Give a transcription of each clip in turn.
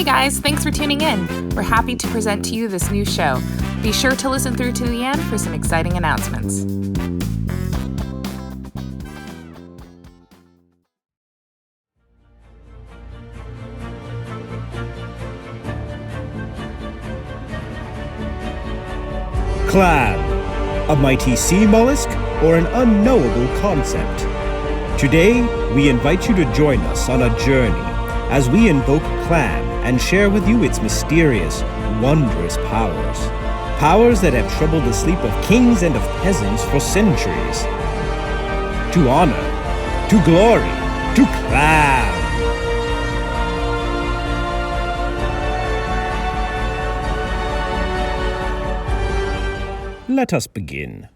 guys, thanks for tuning in. We're happy to present to you this new show. Be sure to listen through to the end for some exciting announcements. Clam, a mighty sea mollusk or an unknowable concept. Today, we invite you to join us on a journey as we invoke Clam and share with you its mysterious, wondrous powers. Powers that have troubled the sleep of kings and of peasants for centuries. To honor, to glory, to Clam! Let us begin.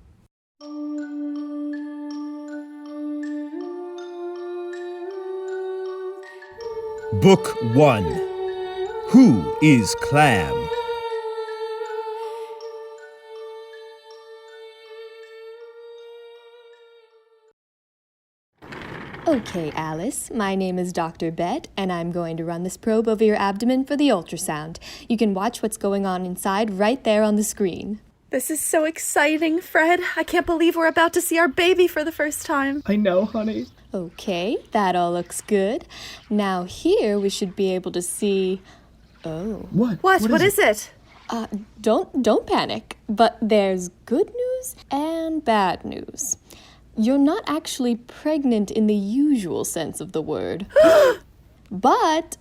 Book 1. Who is Clam? Okay, Alice, my name is Dr. Bet, and I'm going to run this probe over your abdomen for the ultrasound. You can watch what's going on inside right there on the screen. This is so exciting, Fred. I can't believe we're about to see our baby for the first time. I know, honey. Okay, that all looks good. Now here we should be able to see... Oh. What? What is it? Don't panic. But there's good news and bad news. You're not actually pregnant in the usual sense of the word. But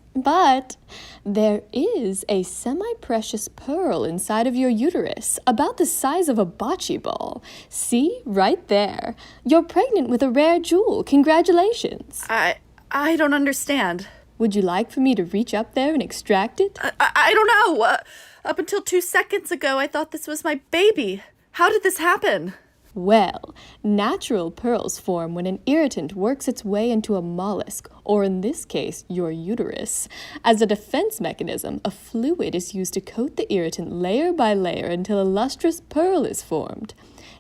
there is a semi-precious pearl inside of your uterus, about the size of a bocce ball. See, right there. You're pregnant with a rare jewel. Congratulations. I don't understand. Would you like for me to reach up there and extract it? I don't know. Up until 2 seconds ago, I thought this was my baby. How did this happen? Well, natural pearls form when an irritant works its way into a mollusk, or in this case, your uterus. As a defense mechanism, a fluid is used to coat the irritant layer by layer until a lustrous pearl is formed.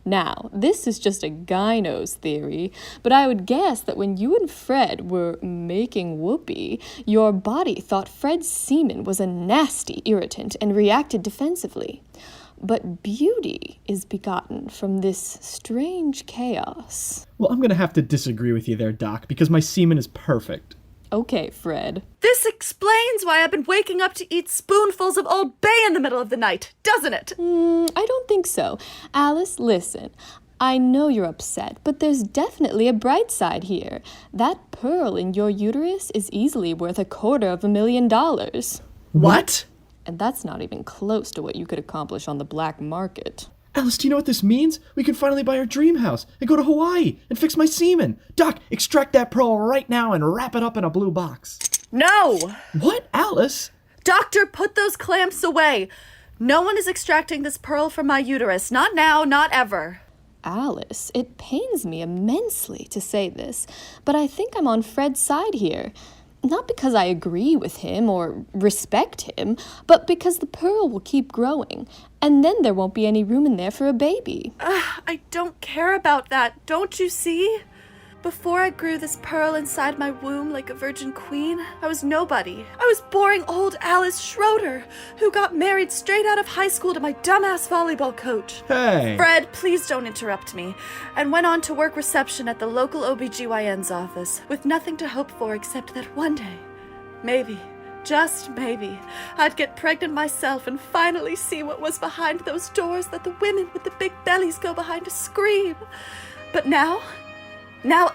Now, this is just a gyno's theory, but I would guess that when you and Fred were making whoopee, your body thought Fred's semen was a nasty irritant and reacted defensively. But beauty is begotten from this strange chaos. Well, I'm going to have to disagree with you there, Doc, because my semen is perfect. Okay, Fred. This explains why I've been waking up to eat spoonfuls of Old Bay in the middle of the night, doesn't it? I don't think so. Alice, listen. I know you're upset, but there's definitely a bright side here. That pearl in your uterus is easily worth $250,000. What? And that's not even close to what you could accomplish on the black market. Alice, do you know what this means? We can finally buy our dream house and go to Hawaii and fix my semen. Doc, extract that pearl right now and wrap it up in a blue box. No! What, Alice? Doctor, put those clamps away. No one is extracting this pearl from my uterus. Not now, not ever. Alice, it pains me immensely to say this, but I think I'm on Fred's side here. Not because I agree with him or respect him, but because the pearl will keep growing, and then there won't be any room in there for a baby. I don't care about that, don't you see? Before I grew this pearl inside my womb like a virgin queen, I was nobody. I was boring old Alice Schroeder, who got married straight out of high school to my dumbass volleyball coach. Hey! Fred, please don't interrupt me. And went on to work reception at the local OBGYN's office, with nothing to hope for except that one day, maybe, just maybe, I'd get pregnant myself and finally see what was behind those doors that the women with the big bellies go behind to scream. But now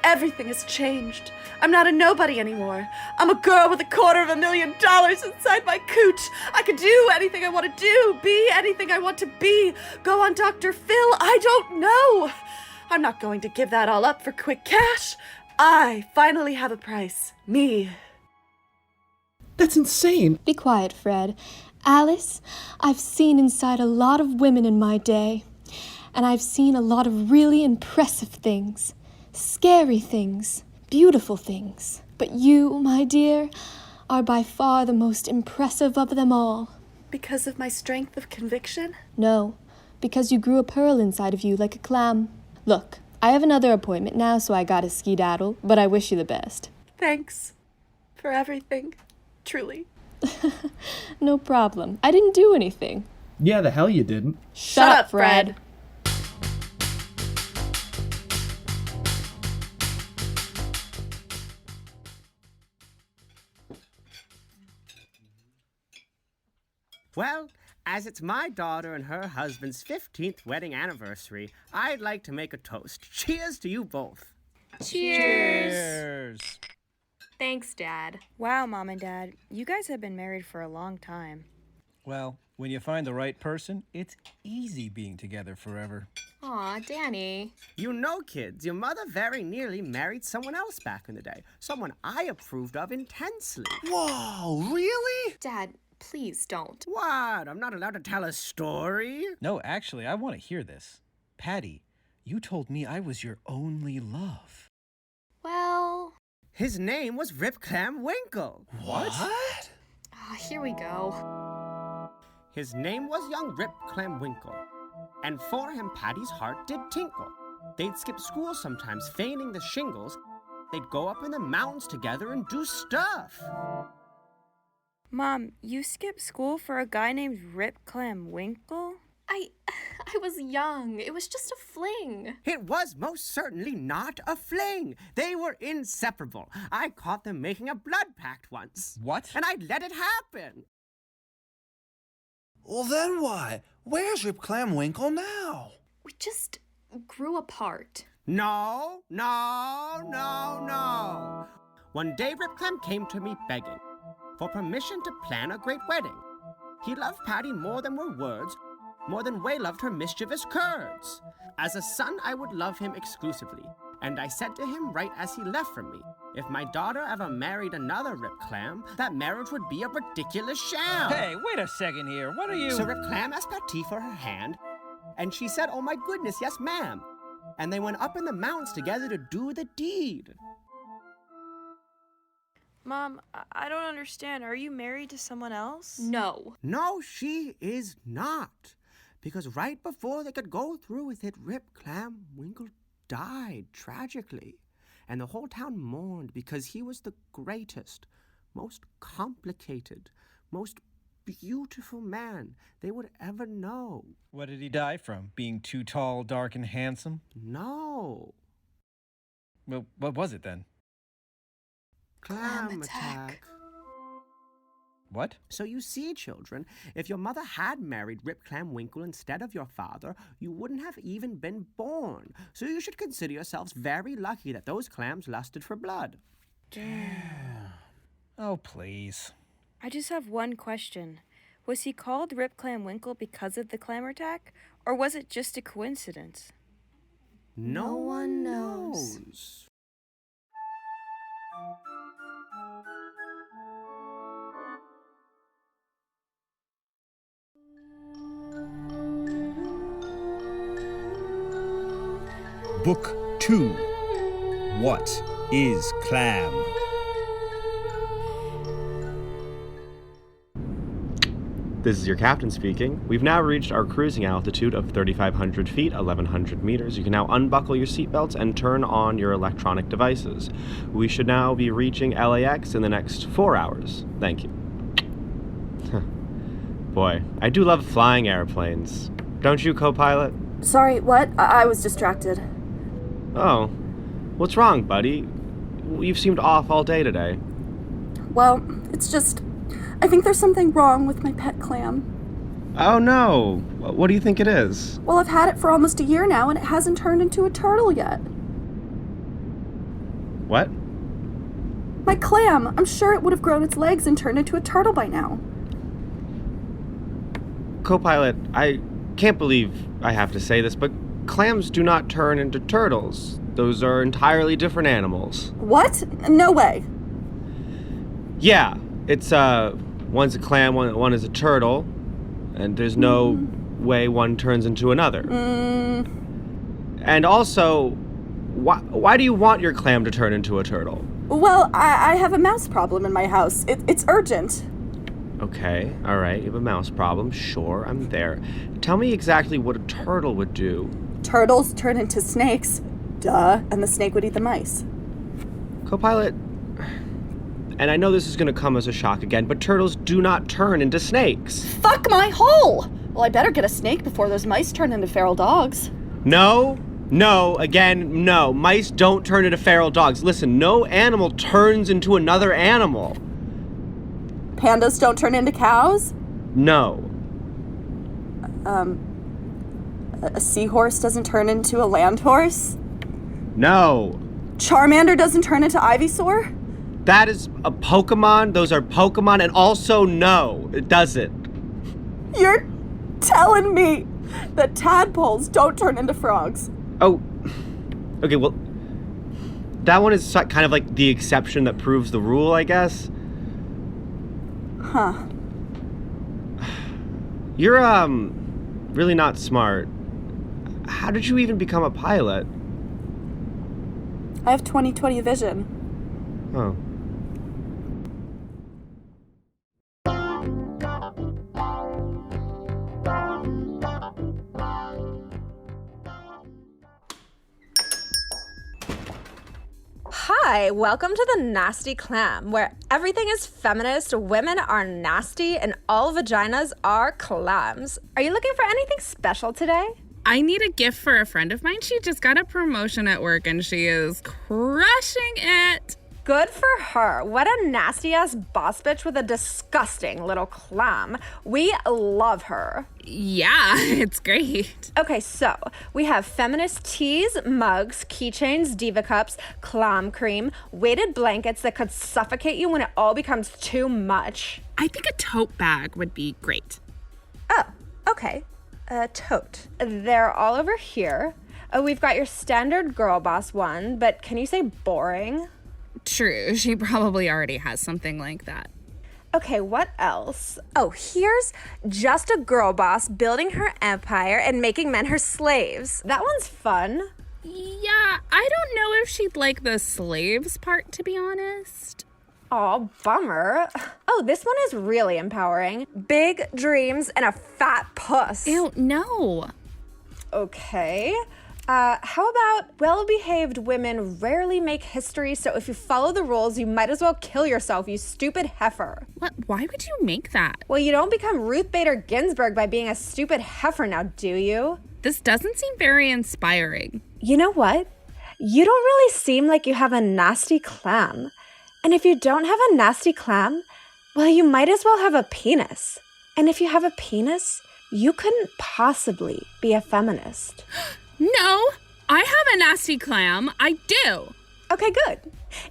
everything has changed. I'm not a nobody anymore. I'm a girl with $250,000 inside my cooch. I can do anything I want to do, be anything I want to be, go on Dr. Phil. I don't know. I'm not going to give that all up for quick cash. I finally have a price. Me. That's insane. Be quiet, Fred. Alice, I've seen inside a lot of women in my day, and I've seen a lot of really impressive things. Scary things, beautiful things. But you, my dear, are by far the most impressive of them all. Because of my strength of conviction? No, because you grew a pearl inside of you like a clam. Look, I have another appointment now, so I gotta skedaddle, but I wish you the best. Thanks for everything, truly. No problem. I didn't do anything. Yeah, the hell you didn't. Shut up, Fred. Well, as it's my daughter and her husband's 15th wedding anniversary, I'd like to make a toast. Cheers to you both. Cheers. Thanks, Dad. Wow, Mom and Dad, you guys have been married for a long time. Well, when you find the right person, it's easy being together forever. Aw, Danny. You know, kids, your mother very nearly married someone else back in the day. Someone I approved of intensely. Whoa, really? Dad, please don't. What? I'm not allowed to tell a story? No, actually, I want to hear this. Patty, you told me I was your only love. Well... His name was Clam Winkle. What? Here we go. His name was young Clam Winkle. And for him, Patty's heart did tinkle. They'd skip school sometimes, feigning the shingles. They'd go up in the mountains together and do stuff. Mom, you skipped school for a guy named Clam Winkle? I was young. It was just a fling. It was most certainly not a fling. They were inseparable. I caught them making a blood pact once. What? And I let it happen. Well, then what? Where's Clam Winkle now? We just grew apart. No. One day Clam came to me begging for permission to plan a great wedding. He loved Patty more than were words, more than Way loved her mischievous curds. As a son, I would love him exclusively, and I said to him right as he left from me, if my daughter ever married another Clam, that marriage would be a ridiculous sham. Hey, wait a second here. What are you... So Clam asked Patty for her hand, and she said, oh my goodness, yes ma'am. And they went up in the mountains together to do the deed. Mom, I don't understand. Are you married to someone else? No. No, she is not. Because right before they could go through with it, Clam Winkle died tragically. And the whole town mourned because he was the greatest, most complicated, most beautiful man they would ever know. What did he die from? Being too tall, dark, and handsome? No. Well, what was it then? Clam attack. What? So you see, children, if your mother had married Clam Winkle instead of your father, you wouldn't have even been born. So you should consider yourselves very lucky that those clams lusted for blood. Damn. Oh, please. I just have one question. Was he called Clam Winkle because of the clam attack, or was it just a coincidence? No one knows. Book 2. What is Clam? This is your captain speaking. We've now reached our cruising altitude of 3,500 feet, 1,100 meters. You can now unbuckle your seatbelts and turn on your electronic devices. We should now be reaching LAX in the next 4 hours. Thank you. Boy, I do love flying airplanes. Don't you, co-pilot? Sorry, what? I was distracted. Oh, what's wrong, buddy? You've seemed off all day today. Well, it's just... I think there's something wrong with my pet clam. Oh no, what do you think it is? Well, I've had it for almost a year now and it hasn't turned into a turtle yet. What? My clam! I'm sure it would have grown its legs and turned into a turtle by now. Co-pilot, I can't believe I have to say this, but clams do not turn into turtles. Those are entirely different animals. What? No way. Yeah, it's, one's a clam, one is a turtle, and there's no way one turns into another. And also, why do you want your clam to turn into a turtle? Well, I have a mouse problem in my house. It's urgent. Okay, all right, you have a mouse problem. Sure, I'm there. Tell me exactly what a turtle would do. Turtles turn into snakes. Duh. And the snake would eat the mice. Co-pilot, And I know this is going to come as a shock again, but turtles do not turn into snakes. Fuck my hole! Well, I better get a snake before those mice turn into feral dogs. No. Mice don't turn into feral dogs. Listen, no animal turns into another animal. Pandas don't turn into cows? No. A seahorse doesn't turn into a land horse? No. Charmander doesn't turn into Ivysaur? That is a Pokemon. Those are Pokemon. And also, no, it doesn't. You're telling me that tadpoles don't turn into frogs? Oh, okay, well, that one is kind of like the exception that proves the rule, I guess. Huh. You're, really not smart. How did you even become a pilot? I have 20/20 vision. Oh. Hi, welcome to the Nasty Clam, where everything is feminist, women are nasty, and all vaginas are clams. Are you looking for anything special today? I need a gift for a friend of mine. She just got a promotion at work and she is crushing it. Good for her. What a nasty-ass boss bitch with a disgusting little clam. We love her. Yeah, it's great. Okay, so we have feminist teas, mugs, keychains, diva cups, clam cream, weighted blankets that could suffocate you when it all becomes too much. I think a tote bag would be great. Oh, okay. A tote. They're all over here. We've got your standard girl boss one, but can you say boring? True, she probably already has something like that. Okay, what else? Oh, here's just a girl boss building her empire and making men her slaves. That one's fun. Yeah, I don't know if she'd like the slaves part, to be honest. Aw, bummer. Oh, this one is really empowering. Big dreams and a fat puss. Ew, no. Okay. How about well-behaved women rarely make history, so if you follow the rules, you might as well kill yourself, you stupid heifer. What? Why would you make that? Well, you don't become Ruth Bader Ginsburg by being a stupid heifer now, do you? This doesn't seem very inspiring. You know what? You don't really seem like you have a nasty clam. And if you don't have a nasty clam, well, you might as well have a penis. And if you have a penis, you couldn't possibly be a feminist. No, I have a nasty clam. I do. Okay, good.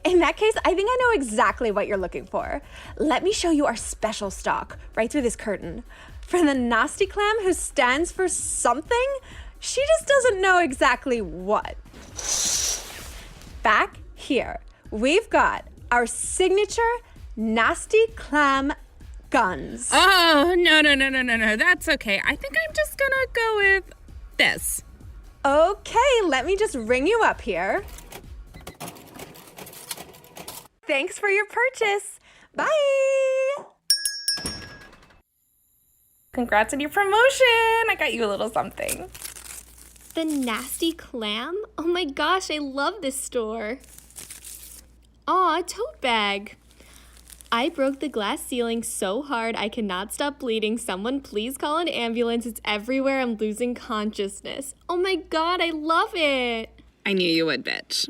In that case, I think I know exactly what you're looking for. Let me show you our special stock right through this curtain. For the nasty clam who stands for something, she just doesn't know exactly what. Back here, we've got our signature nasty clam guns. Oh, no. That's okay. I think I'm just gonna go with this. Okay, let me just ring you up here. Thanks for your purchase. Bye. Congrats on your promotion. I got you a little something. The Nasty Clam? Oh my gosh, I love this store. Aw, a tote bag. I broke the glass ceiling so hard I cannot stop bleeding. Someone please call an ambulance. It's everywhere. I'm losing consciousness. Oh my god, I love it. I knew you would, bitch.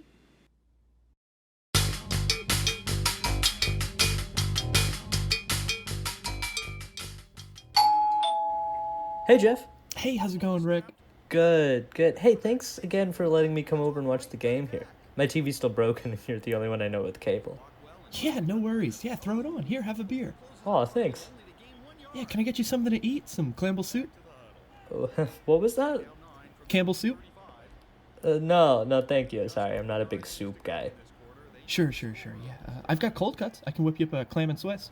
Hey, Jeff. Hey, how's it going, Rick? Good. Hey, thanks again for letting me come over and watch the game here. My TV's still broken and you're the only one I know with cable. Yeah, no worries. Yeah, throw it on. Here, have a beer. Aw, thanks. Yeah, can I get you something to eat? Some Campbell soup? What was that? Campbell soup? No, thank you. Sorry, I'm not a big soup guy. Sure, yeah. I've got cold cuts. I can whip you up a clam and Swiss.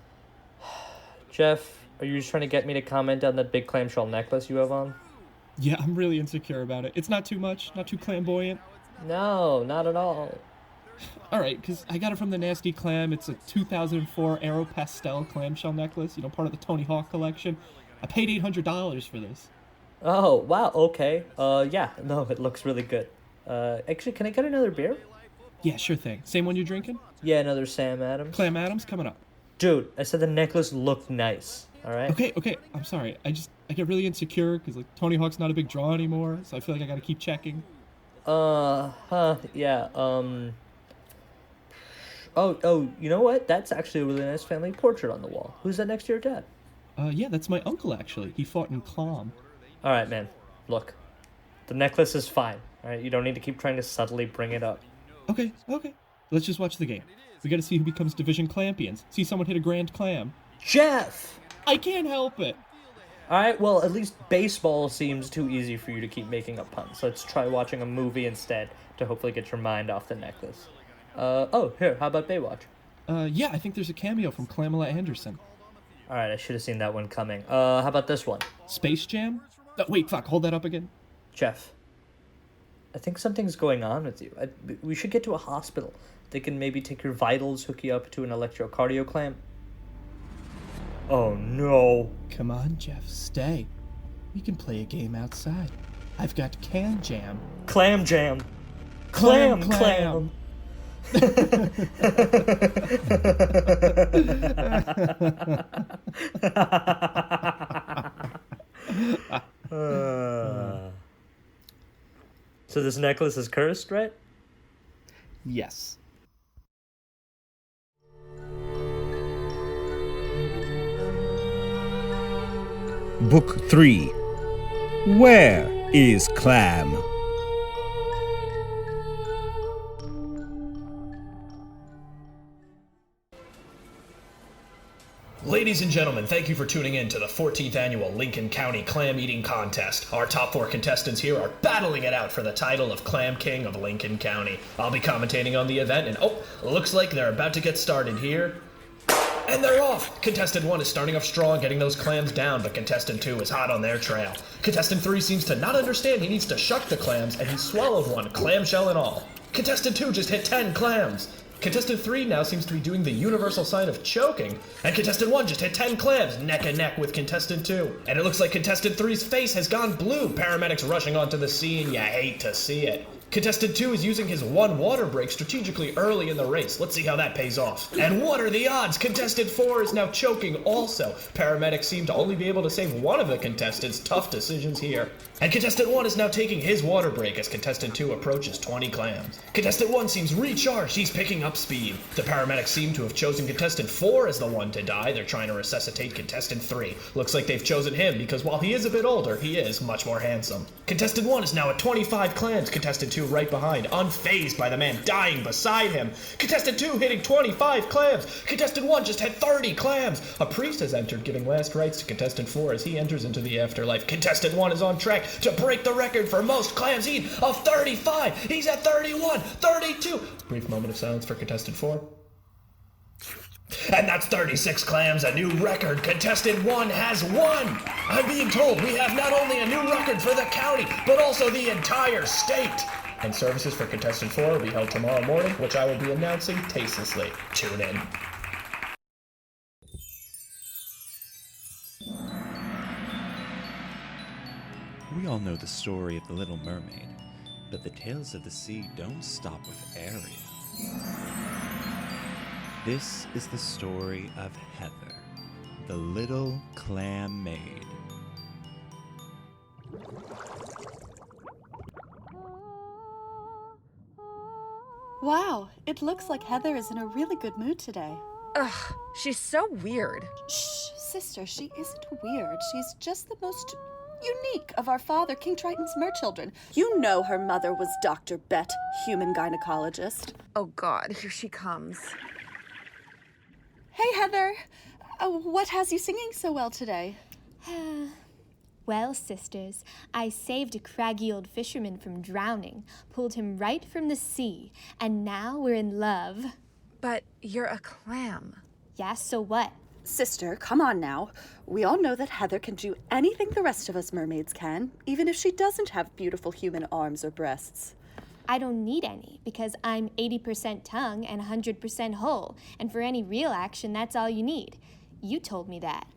Jeff, are you just trying to get me to comment on that big clamshell necklace you have on? Yeah, I'm really insecure about it. It's not too much, not too flamboyant. No, not at all. Alright, because I got it from the Nasty Clam. It's a 2004 Aero Pastel clamshell necklace, part of the Tony Hawk collection. I paid $800 for this. Oh, wow, okay. Yeah, no, it looks really good. Actually, can I get another beer? Yeah, sure thing. Same one you're drinking? Yeah, another Sam Adams. Clam Adams coming up. Dude, I said the necklace looked nice, alright? Okay, I'm sorry. I get really insecure because, like, Tony Hawk's not a big draw anymore, so I feel like I gotta keep checking. Yeah, Oh, you know what? That's actually a really nice family portrait on the wall. Who's that next to your dad? Yeah, that's my uncle, actually. He fought in Clam. Alright, man. Look. The necklace is fine, alright? You don't need to keep trying to subtly bring it up. Okay. Let's just watch the game. We gotta see who becomes Division Clampions. See someone hit a grand clam. Jeff! I can't help it! Alright, well, at least baseball seems too easy for you to keep making up puns. Let's try watching a movie instead to hopefully get your mind off the necklace. Here, how about Baywatch? Yeah, I think there's a cameo from Pamela Anderson. Alright, I should have seen that one coming. How about this one? Space Jam? Wait, fuck, hold that up again. Jeff, I think something's going on with you. We should get to a hospital. They can maybe take your vitals, hook you up to an electrocardiogram clamp. Oh, no. Come on, Jeff, stay. We can play a game outside. I've got Can Jam. Clam Jam. Clam. So this necklace is cursed, right? Yes. Book 3. Where is Clam? Ladies and gentlemen, thank you for tuning in to the 14th annual Lincoln County Clam Eating Contest. Our top 4 contestants here are battling it out for the title of Clam King of Lincoln County. I'll be commentating on the event, and looks like they're about to get started here. And they're off! Contestant 1 is starting off strong, getting those clams down, but Contestant 2 is hot on their trail. Contestant 3 seems to not understand he needs to shuck the clams, and he swallowed one, clamshell and all. Contestant 2 just hit 10 clams. Contestant 3 now seems to be doing the universal sign of choking, and Contestant 1 just hit 10 clams, neck and neck with Contestant 2. And it looks like Contestant 3's face has gone blue, paramedics rushing onto the scene, you hate to see it. Contestant 2 is using his 1 water break strategically early in the race. Let's see how that pays off. And what are the odds? Contestant 4 is now choking also. Paramedics seem to only be able to save one of the contestants. Tough decisions here. And Contestant 1 is now taking his water break as Contestant 2 approaches 20 clams. Contestant 1 seems recharged. He's picking up speed. The paramedics seem to have chosen Contestant 4 as the one to die. They're trying to resuscitate Contestant 3. Looks like they've chosen him because while he is a bit older, he is much more handsome. Contestant 1 is now at 25 clams. Contestant 2 right behind, unfazed by the man dying beside him. Contestant 2 hitting 25 clams. Contestant 1 just had 30 clams. A priest has entered, giving last rites to Contestant 4 as he enters into the afterlife. Contestant 1 is on track to break the record for most clams eaten of 35. He's at 31, 32. Brief moment of silence for Contestant 4. And that's 36 clams, a new record. Contestant 1 has won. I'm being told we have not only a new record for the county, but also the entire state. And services for Contestant 4 will be held tomorrow morning, which I will be announcing tastelessly. Tune in. We all know the story of the Little Mermaid, but the tales of the sea don't stop with Ariel. This is the story of Heather, the little clam maid. Wow, it looks like Heather is in a really good mood today. Ugh, she's so weird. Shh, sister, she isn't weird. She's just the most unique of our father, King Triton's merchildren. You know her mother was Dr. Bet, human gynecologist. Oh God, here she comes. Hey, Heather. What has you singing so well today? Well, sisters, I saved a craggy old fisherman from drowning, pulled him right from the sea, and now we're in love. But you're a clam. Yeah, so what? Sister, come on now. We all know that Heather can do anything the rest of us mermaids can, even if she doesn't have beautiful human arms or breasts. I don't need any, because I'm 80% tongue and 100% whole, and for any real action, that's all you need. You told me that.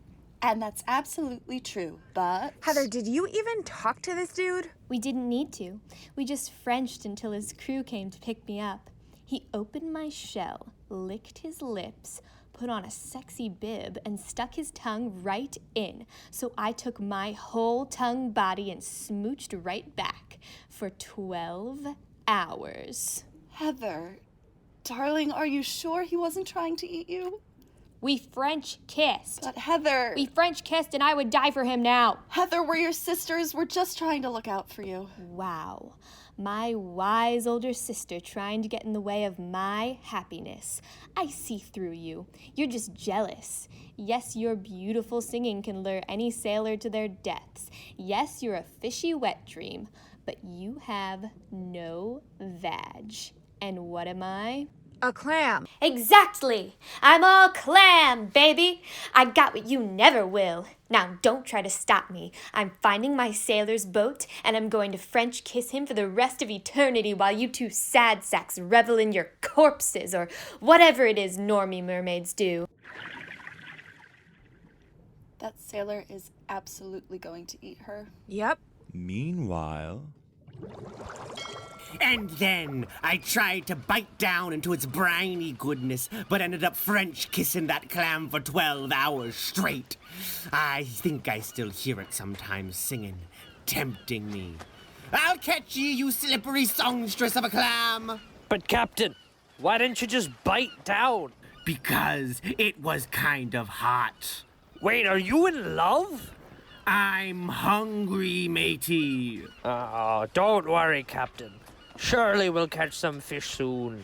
And that's absolutely true, but... Heather, did you even talk to this dude? We didn't need to. We just Frenched until his crew came to pick me up. He opened my shell, licked his lips, put on a sexy bib, and stuck his tongue right in. So I took my whole tongue body and smooched right back for 12 hours. Heather, darling, are you sure he wasn't trying to eat you? We French kissed. But Heather... We French kissed and I would die for him now. Heather, we're your sisters. We're just trying to look out for you. Wow. My wise older sister trying to get in the way of my happiness. I see through you. You're just jealous. Yes, your beautiful singing can lure any sailor to their deaths. Yes, you're a fishy wet dream. But you have no vag. And what am I? A clam. Exactly. I'm all clam, baby. I got what you never will. Now don't try to stop me. I'm finding my sailor's boat, and I'm going to French kiss him for the rest of eternity while you two sad sacks revel in your corpses or whatever it is normie mermaids do. That sailor is absolutely going to eat her. Yep. Meanwhile... And then I tried to bite down into its briny goodness, but ended up French kissing that clam for 12 hours straight. I think I still hear it sometimes singing, tempting me. I'll catch ye, you slippery songstress of a clam! But Captain, why didn't you just bite down? Because it was kind of hot. Wait, are you in love? I'm hungry, matey. Oh, don't worry, Captain. Surely we'll catch some fish soon.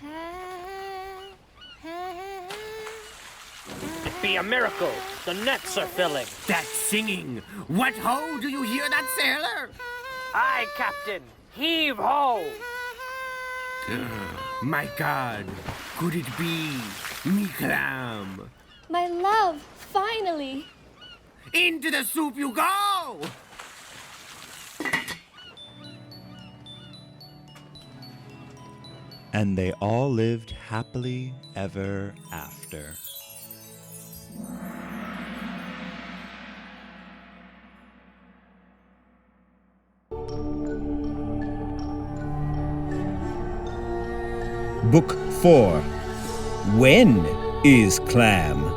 It'd be a miracle. The nets are filling. That's singing. What ho, do you hear that, sailor? Aye, Captain. Heave ho! My God, could it be me clam? My love, finally. Into the soup you go! And they all lived happily ever after. Book 4. When is Clam?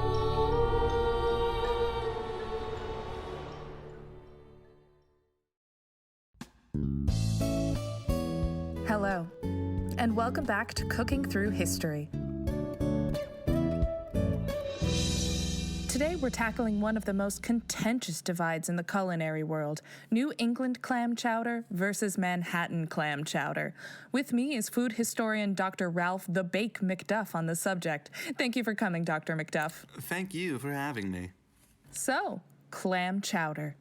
Hello, and welcome back to Cooking Through History. Today we're tackling one of the most contentious divides in the culinary world, New England clam chowder versus Manhattan clam chowder. With me is food historian Dr. Ralph the Bake McDuff on the subject. Thank you for coming, Dr. McDuff. Thank you for having me. So, clam chowder.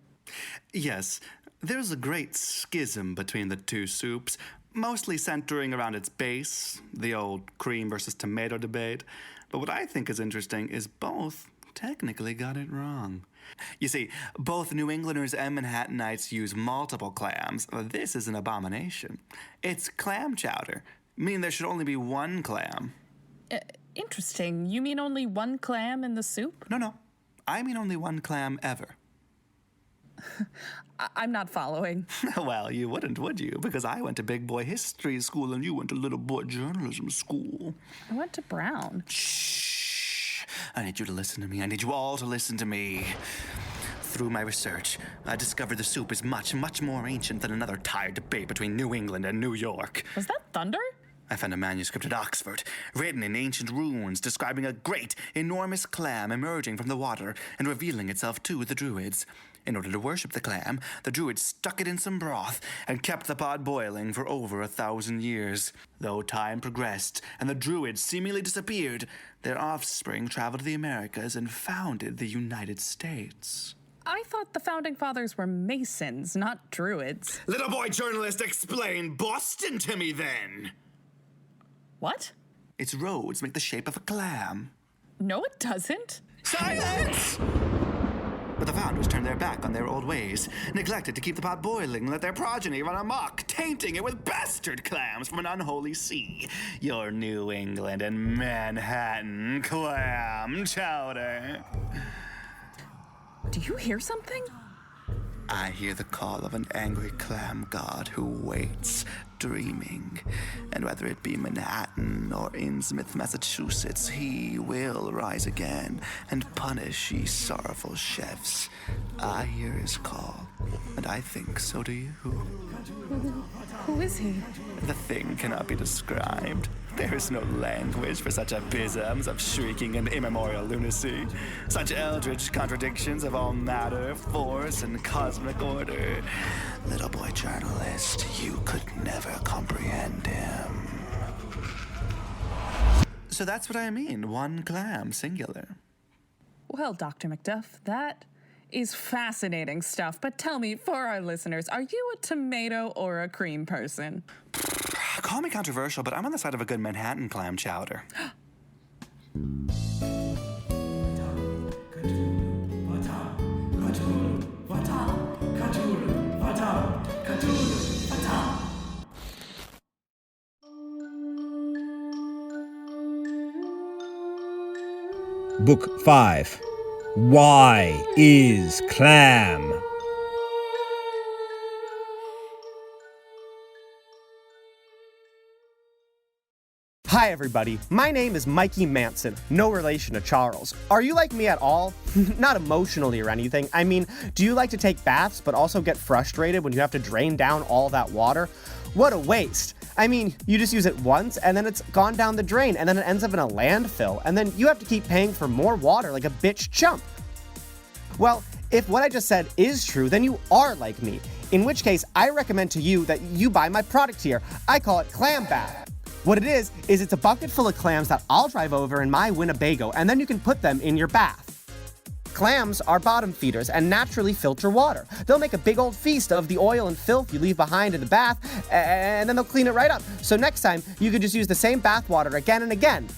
Yes, there's a great schism between the two soups, mostly centering around its base, the old cream versus tomato debate. But what I think is interesting is both technically got it wrong. You see, both New Englanders and Manhattanites use multiple clams. This is an abomination. It's clam chowder, meaning there should only be one clam. Interesting. You mean only one clam in the soup? No. I mean only one clam ever. I'm not following. Well, you wouldn't, would you? Because I went to big boy history school and you went to little boy journalism school. I went to Brown. Shh. I need you to listen to me. I need you all to listen to me. Through my research, I discovered the soup is much, much more ancient than another tired debate between New England and New York. Was that thunder? I found a manuscript at Oxford, written in ancient runes, describing a great, enormous clam emerging from the water and revealing itself to the Druids. In order to worship the clam, the Druids stuck it in some broth and kept the pot boiling for over 1,000 years. Though time progressed and the Druids seemingly disappeared, their offspring traveled to the Americas and founded the United States. I thought the founding fathers were Masons, not Druids. Little boy journalist, explain Boston to me then! What? Its roads make the shape of a clam. No, it doesn't. Silence! But the founders turned their back on their old ways, neglected to keep the pot boiling, and let their progeny run amok, tainting it with bastard clams from an unholy sea. Your New England and Manhattan clam chowder. Do you hear something? I hear the call of an angry clam god who waits, dreaming. And whether it be Manhattan or Innsmouth, Massachusetts, he will rise again and punish ye sorrowful chefs. I hear his call, and I think so do you. Who is he? The thing cannot be described. There is no language for such abysms of shrieking and immemorial lunacy, such eldritch contradictions of all matter, force, and cosmic order. Little boy journalist, you could never comprehend him. So that's what I mean, one clam, singular. Well, Dr. McDuff, that is fascinating stuff, but tell me, for our listeners, are you a tomato or a cream person? Call me controversial, but I'm on the side of a good Manhattan clam chowder. Book 5. Why is Clam? Hi everybody, my name is Mikey Manson, no relation to Charles. Are you like me at all? Not emotionally or anything. I mean, do you like to take baths but also get frustrated when you have to drain down all that water? What a waste. I mean, you just use it once and then it's gone down the drain and then it ends up in a landfill and then you have to keep paying for more water like a bitch chump. Well, if what I just said is true, then you are like me. In which case, I recommend to you that you buy my product here. I call it Clam Bath. What it is it's a bucket full of clams that I'll drive over in my Winnebago, and then you can put them in your bath. Clams are bottom feeders and naturally filter water. They'll make a big old feast of the oil and filth you leave behind in the bath, and then they'll clean it right up. So next time, you could just use the same bath water again and again.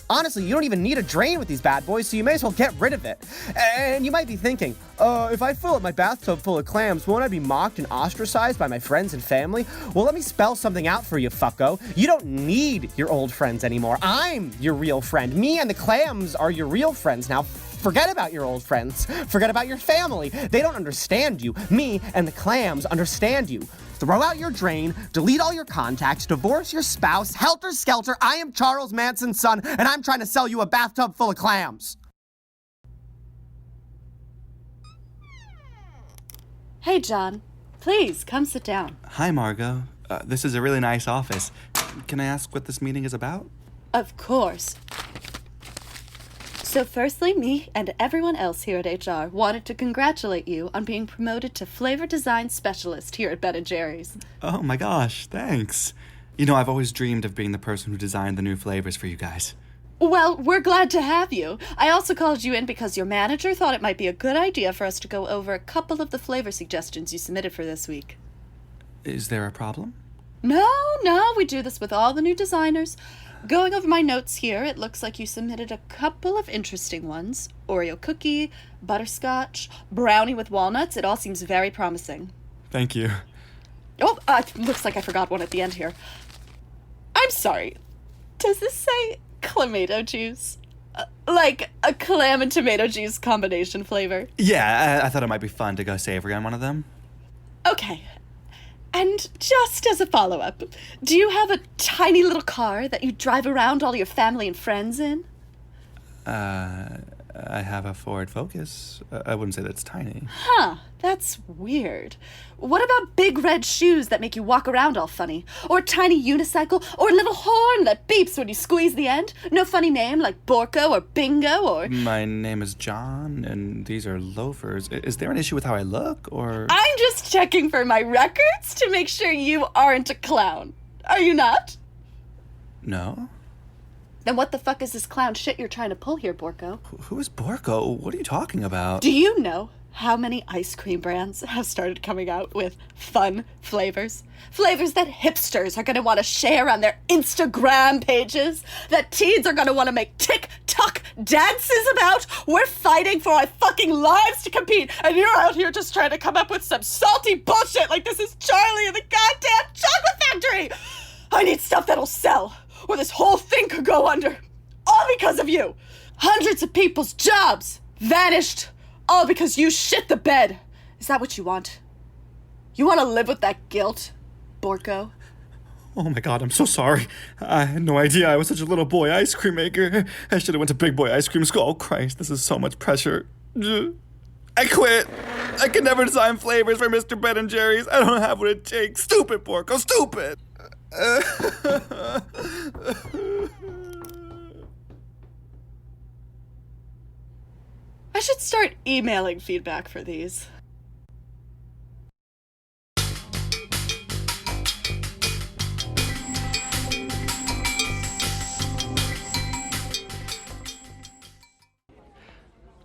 Honestly, you don't even need a drain with these bad boys, so you may as well get rid of it. And you might be thinking, if I fill up my bathtub full of clams, won't I be mocked and ostracized by my friends and family? Well, let me spell something out for you, fucko. You don't need your old friends anymore. I'm your real friend. Me and the clams are your real friends now. Forget about your old friends. Forget about your family. They don't understand you. Me and the clams understand you. Throw out your drain, delete all your contacts, divorce your spouse, helter-skelter. I am Charles Manson's son, and I'm trying to sell you a bathtub full of clams. Hey, John. Please, come sit down. Hi, Margot. This is a really nice office. Can I ask what this meeting is about? Of course. So firstly, me and everyone else here at HR wanted to congratulate you on being promoted to Flavor Design Specialist here at Ben & Jerry's. Oh my gosh, thanks. You know, I've always dreamed of being the person who designed the new flavors for you guys. Well, we're glad to have you. I also called you in because your manager thought it might be a good idea for us to go over a couple of the flavor suggestions you submitted for this week. Is there a problem? No, we do this with all the new designers. Going over my notes here, it looks like you submitted a couple of interesting ones. Oreo cookie, butterscotch, brownie with walnuts. It all seems very promising. Thank you. Oh, looks like I forgot one at the end here. I'm sorry. Does this say clamato juice? Like a clam and tomato juice combination flavor? Yeah, I thought it might be fun to go savory on one of them. Okay. And just as a follow-up, do you have a tiny little car that you drive around all your family and friends in? I have a Ford Focus. I wouldn't say that's tiny. Huh, that's weird. What about big red shoes that make you walk around all funny? Or a tiny unicycle? Or a little horn that beeps when you squeeze the end? No funny name like Borko or Bingo or... My name is John, and these are loafers. Is there an issue with how I look, or...? I'm just checking for my records to make sure you aren't a clown. Are you not? No. Then what the fuck is this clown shit you're trying to pull here, Borko? Who is Borko? What are you talking about? Do you know how many ice cream brands have started coming out with fun flavors? Flavors that hipsters are going to want to share on their Instagram pages, that teens are going to want to make TikTok dances about. We're fighting for our fucking lives to compete, and you're out here just trying to come up with some salty bullshit like this is Charlie and the goddamn chocolate factory. I need stuff that'll sell, or this whole thing could go under. All because of you. Hundreds of people's jobs vanished, all because you shit the bed. Is that what you want? You want to live with that guilt, Borko? Oh my god, I'm so sorry. I had no idea I was such a little boy ice cream maker. I should have went to big boy ice cream school. Oh Christ, this is so much pressure. I quit. I can never design flavors for Mr. Ben and Jerry's. I don't have what it takes. Stupid, Borko, stupid. I should start emailing feedback for these.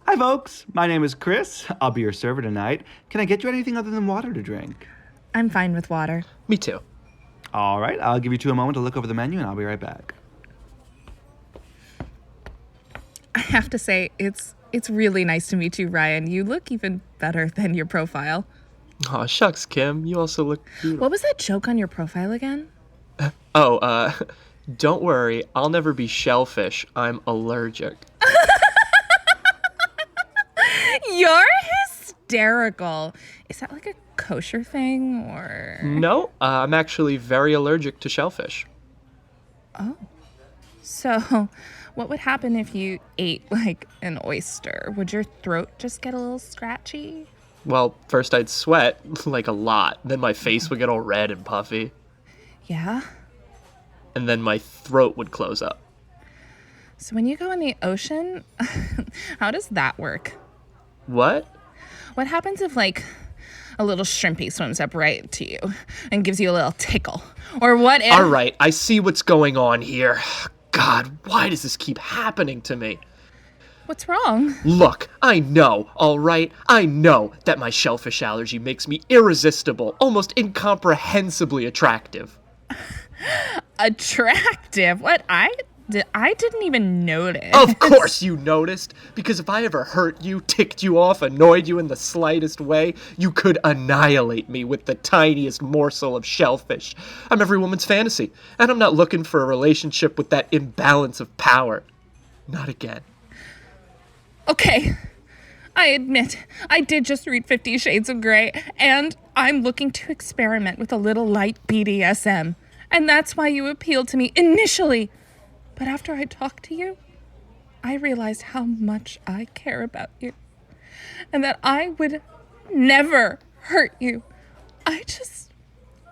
Hi, folks. My name is Chris. I'll be your server tonight. Can I get you anything other than water to drink? I'm fine with water. Me too. All right, I'll give you two a moment to look over the menu, and I'll be right back. I have to say, it's really nice to meet you, Ryan. You look even better than your profile. Aw, shucks, Kim. You also look beautiful. What was that joke on your profile again? Don't worry. I'll never be shellfish. I'm allergic. You're hysterical. Is that like a kosher thing, or? No, I'm actually very allergic to shellfish. Oh. So, what would happen if you ate, like, an oyster? Would your throat just get a little scratchy? Well, first I'd sweat, like a lot. Then my face would get all red and puffy. Yeah? And then my throat would close up. So when you go in the ocean, how does that work? What? What happens if, like, a little shrimpy swims up right to you and gives you a little tickle? Or what if... All right, I see what's going on here. God, why does this keep happening to me? What's wrong? Look, I know, all right? I know that my shellfish allergy makes me irresistible, almost incomprehensibly attractive. Attractive? What? I didn't even notice. Of course you noticed, because if I ever hurt you, ticked you off, annoyed you in the slightest way, you could annihilate me with the tiniest morsel of shellfish. I'm every woman's fantasy, and I'm not looking for a relationship with that imbalance of power. Not again. Okay, I admit, I did just read 50 Shades of Grey, and I'm looking to experiment with a little light BDSM. And that's why you appealed to me initially. But after I talked to you, I realized how much I care about you. And that I would never hurt you. I just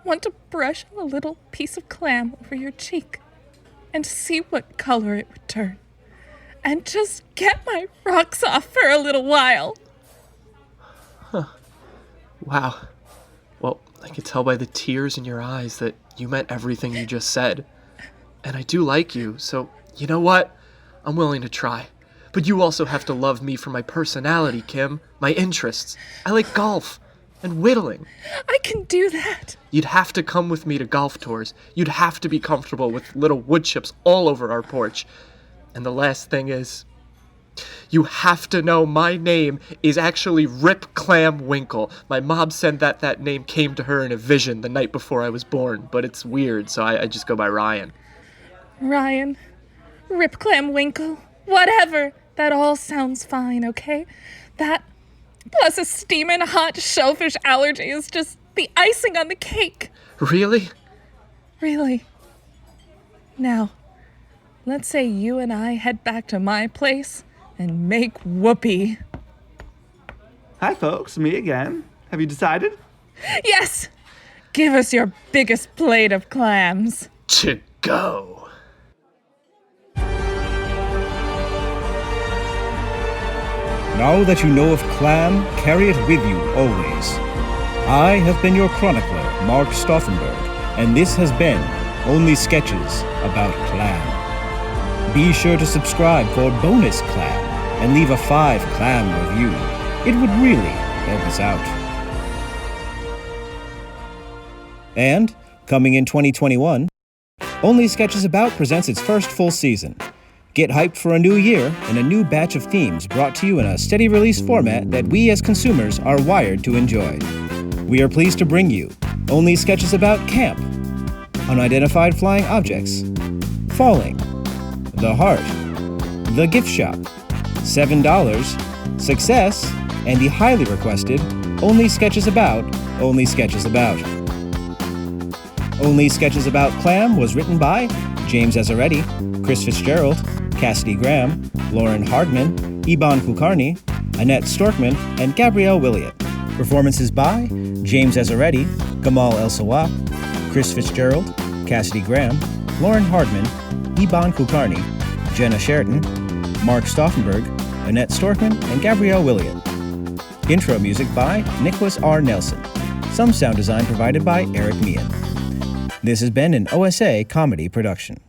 want to brush a little piece of clam over your cheek and see what color it would turn. And just get my rocks off for a little while. Huh. Wow. Well, I could tell by the tears in your eyes that you meant everything you just said. And I do like you, so you know what? I'm willing to try. But you also have to love me for my personality, Kim, my interests. I like golf and whittling. I can do that. You'd have to come with me to golf tours. You'd have to be comfortable with little wood chips all over our porch. And the last thing is, you have to know my name is actually Rip Clam Winkle. My mom said that name came to her in a vision the night before I was born, but it's weird, so I just go by Ryan. Ryan, Rip Clam Winkle, whatever. That all sounds fine, okay? That, plus a steaming hot shellfish allergy is just the icing on the cake. Really? Really. Now, let's say you and I head back to my place and make whoopee. Hi, folks. Me again. Have you decided? Yes! Give us your biggest plate of clams. To go. Now that you know of Clam, carry it with you always. I have been your chronicler, Mark Staufenberg, and this has been Only Sketches About Clam. Be sure to subscribe for bonus Clam and leave a 5 Clam review. It would really help us out. And, coming in 2021, Only Sketches About presents its first full season. Get hyped for a new year and a new batch of themes brought to you in a steady release format that we as consumers are wired to enjoy. We are pleased to bring you Only Sketches About Camp, Unidentified Flying Objects, Falling, The Heart, The Gift Shop, $7, Success, and the highly requested Only Sketches About, Only Sketches About. Only Sketches About Clam was written by James Azzaretti, Chris Fitzgerald, Cassidy Graham, Lauren Hardman, Ibhan Kulkarni, Annette Storckman, and Gabrielle Williott. Performances by James Azzaretti, Gamal ElSawah, Chris Fitzgerald, Cassidy Graham, Lauren Hardman, Ibhan Kulkarni, Jenna Sherriton, Mark Staufenberg, Annette Storckman, and Gabrielle Williott. Intro music by Nicholas R. Nelson. Some sound design provided by Eric Meehan. This has been an OSA Comedy production.